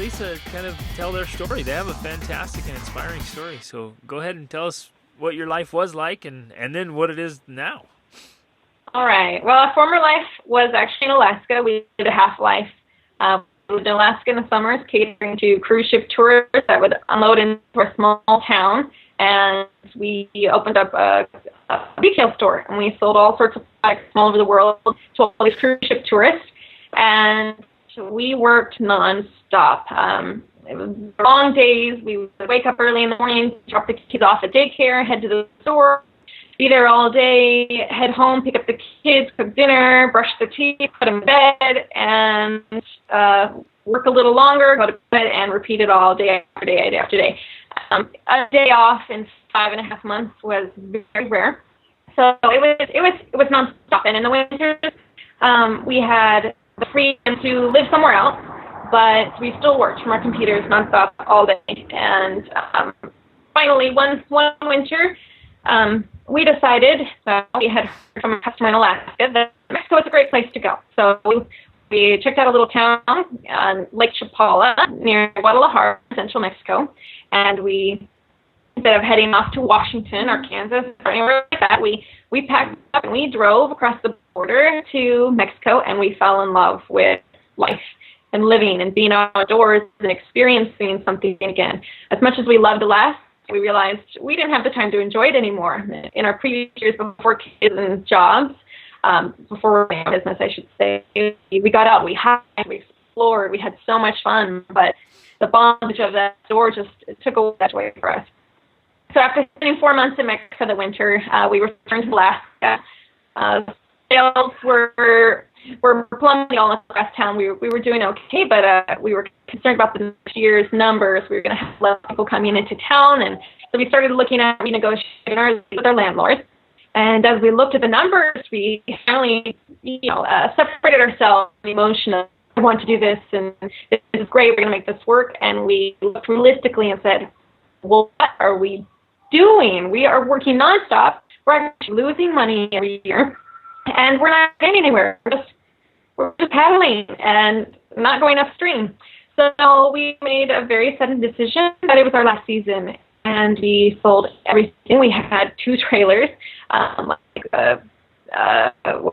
Alisa kind of tell their story. They have a fantastic and inspiring story. So go ahead and tell us what your life was like and then what it is now. All right. Well, our former life was actually in Alaska. We did a half life. We lived in Alaska in the summers, catering to cruise ship tourists that would unload into a small town. And we opened up a retail store, and we sold all sorts of products from all over the world to all these cruise ship tourists. And we worked nonstop. It was long days. We would wake up early in the morning, drop the kids off at daycare, head to the store, be there all day, head home, pick up the kids, cook dinner, brush their teeth, put them to bed, and work a little longer, go to bed, and repeat it all day after day after day. A day off in 5.5 months was very rare. So it was nonstop. And in the winters, we had the freedom to live somewhere else, but we still worked from our computers nonstop all day. And finally, one winter, we decided, we had heard from a customer in Alaska, that Mexico is a great place to go. So we checked out a little town on Lake Chapala near Guadalajara, central Mexico, and we, instead of heading off to Washington or Kansas or anywhere like that, we packed up and we drove across the border to Mexico, and we fell in love with life and living and being outdoors and experiencing something again. As much as we loved Alaska, we realized we didn't have the time to enjoy it anymore. In our previous years before kids and jobs, before we ran business, I should say, we got out, we hiked, we explored, we had so much fun, but the bondage of that door just took away that joy for us. So after spending 4 months in Mexico the winter, we returned to Alaska. Sales were plummeting all across town. We were doing okay, but we were concerned about the next year's numbers. We were going to have less people coming into town, and so we started looking at renegotiating with our landlords. And as we looked at the numbers, we finally, separated ourselves emotionally. We want to do this, and this is great. We're going to make this work. And we looked realistically and said, well, what are we doing? We are working nonstop. We're actually losing money every year, and we're not getting anywhere. We're just paddling and not going upstream. So we made a very sudden decision that it was our last season, and we sold everything. We had 2 trailers, what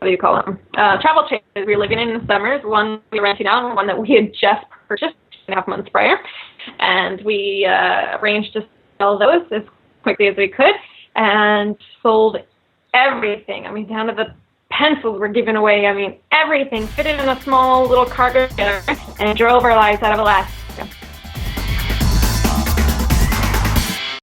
do you call them? Travel trailers we were living in the summers. One we were renting out, and one that we had just purchased 2.5 months prior. And we arranged to sell those as quickly as we could, and sold everything. I mean, down to the pencils were given away. I mean, everything fitted in a small little cargo trailer, and drove our lives out of Alaska.